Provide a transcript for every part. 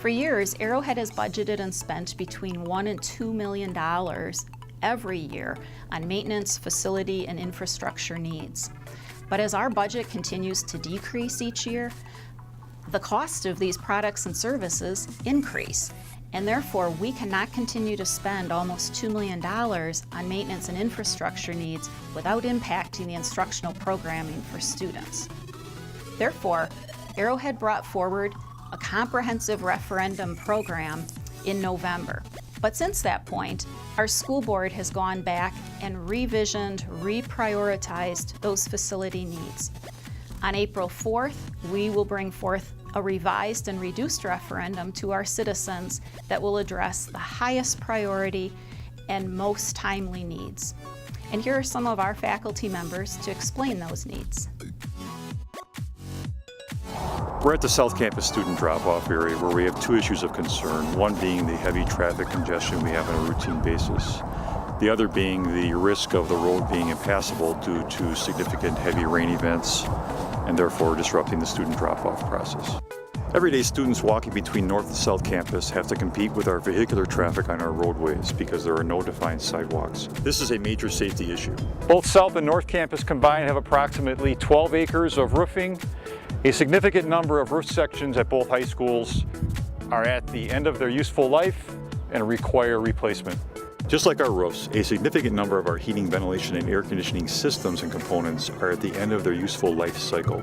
For years, Arrowhead has budgeted and spent between $1 and $2 million every year on maintenance, facility, and infrastructure needs. But as our budget continues to decrease each year, the cost of these products and services increase, and therefore we cannot continue to spend almost $2 million on maintenance and infrastructure needs without impacting the instructional programming for students. Therefore, Arrowhead brought forward a comprehensive referendum program in November. But since that point, our school board has gone back and revisioned, reprioritized those facility needs. On April 4th, we will bring forth a revised and reduced referendum to our citizens that will address the highest priority and most timely needs. And here are some of our faculty members to explain those needs. We're at the South Campus student drop-off area where we have two issues of concern, one being the heavy traffic congestion we have on a routine basis, the other being the risk of the road being impassable due to significant heavy rain events and therefore disrupting the student drop-off process. Every day, students walking between North and South Campus have to compete with our vehicular traffic on our roadways because there are no defined sidewalks. This is a major safety issue. Both South and North Campus combined have approximately 12 acres of roofing. A significant number of roof sections at both high schools are at the end of their useful life and require replacement. Just like our roofs, a significant number of our heating, ventilation, and air conditioning systems and components are at the end of their useful life cycle.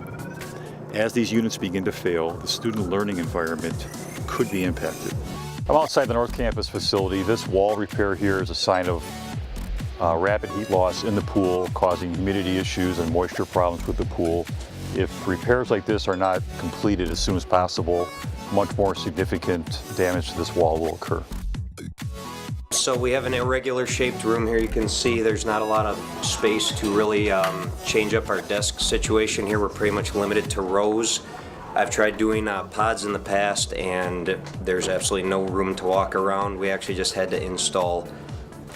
As these units begin to fail, the student learning environment could be impacted. I'm outside the North Campus facility. This wall repair here is a sign of rapid heat loss in the pool, causing humidity issues and moisture problems with the pool. If repairs like this are not completed as soon as possible, much more significant damage to this wall will occur. So we have an irregular shaped room here. You can see there's not a lot of space to really change up our desk situation here. We're pretty much limited to rows. I've tried doing pods in the past and there's absolutely no room to walk around. We actually just had to install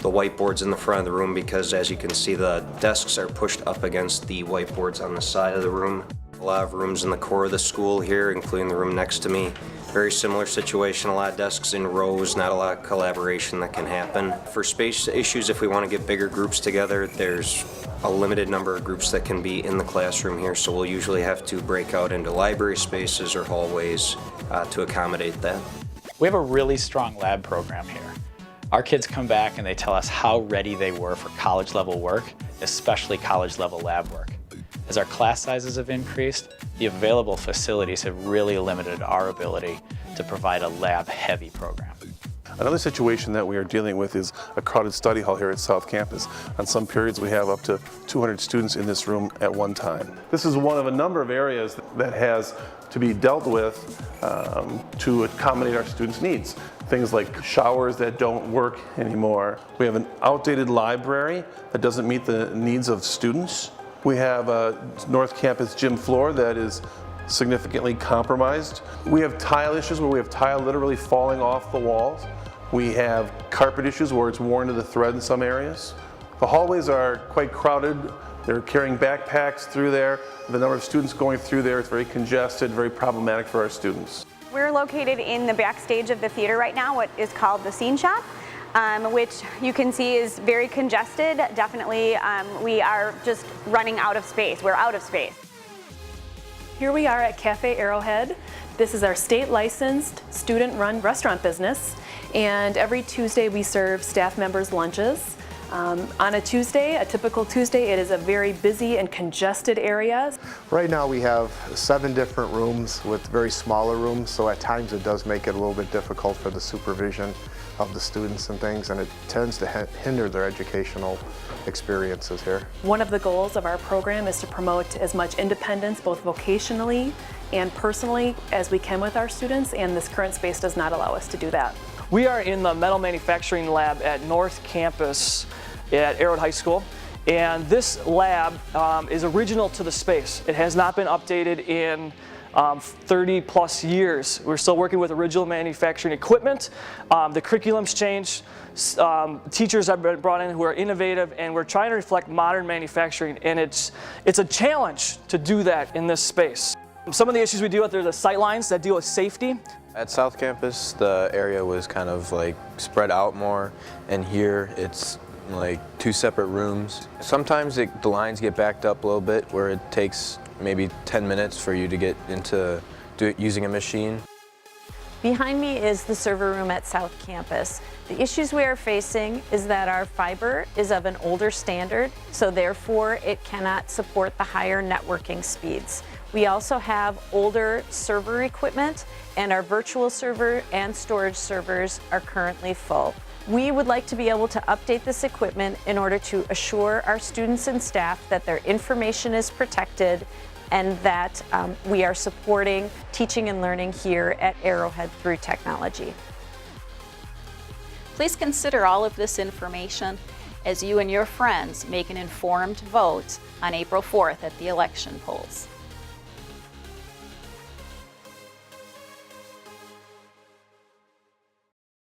the whiteboards in the front of the room because, as you can see, the desks are pushed up against the whiteboards on the side of the room. A lot of rooms in the core of the school here, including the room next to me. Very similar situation, a lot of desks in rows, not a lot of collaboration that can happen. For space issues, if we want to get bigger groups together, there's a limited number of groups that can be in the classroom here, so we'll usually have to break out into library spaces or hallways to accommodate that. We have a really strong lab program here. Our kids come back and they tell us how ready they were for college level work, especially college level lab work. As our class sizes have increased, the available facilities have really limited our ability to provide a lab heavy program. Another situation that we are dealing with is a crowded study hall here at South Campus. On some periods we have up to 200 students in this room at one time. This is one of a number of areas that has to be dealt with to accommodate our students' needs. Things like showers that don't work anymore. We have an outdated library that doesn't meet the needs of students. We have a North Campus gym floor that is significantly compromised. We have tile issues where we have tile literally falling off the walls. We have carpet issues where it's worn to the thread in some areas. The hallways are quite crowded. They're carrying backpacks through there. The number of students going through there is very congested, very problematic for our students. We're located in the backstage of the theater right now, what is called the Scene Shop, which you can see is very congested. Definitely, we are just running out of space. We're out of space. Here we are at Cafe Arrowhead. This is our state licensed student-run restaurant business, and every Tuesday we serve staff members lunches. On a Tuesday, a typical Tuesday, it is a very busy and congested area. Right now we have 7 different rooms with very smaller rooms, so at times it does make it a little bit difficult for the supervision of the students and things, and it tends to hinder their educational experiences here. One of the goals of our program is to promote as much independence, both vocationally and personally, as we can with our students, and this current space does not allow us to do that. We are in the metal manufacturing lab at North Campus at Arrowhead High School, and this lab is original to the space. It has not been updated in 30 plus years. We're still working with original manufacturing equipment. The curriculum's changed. Teachers have been brought in who are innovative, and we're trying to reflect modern manufacturing, and it's a challenge to do that in this space. Some of the issues we deal with are the sight lines that deal with safety. At South Campus, the area was kind of like spread out more, and here it's like 2 separate rooms. Sometimes the lines get backed up a little bit where it takes maybe 10 minutes for you to get into using a machine. Behind me is the server room at South Campus. The issues we are facing is that our fiber is of an older standard, so therefore it cannot support the higher networking speeds. We also have older server equipment, and our virtual server and storage servers are currently full. We would like to be able to update this equipment in order to assure our students and staff that their information is protected and that we are supporting teaching and learning here at Arrowhead through technology. Please consider all of this information as you and your friends make an informed vote on April 4th at the election polls.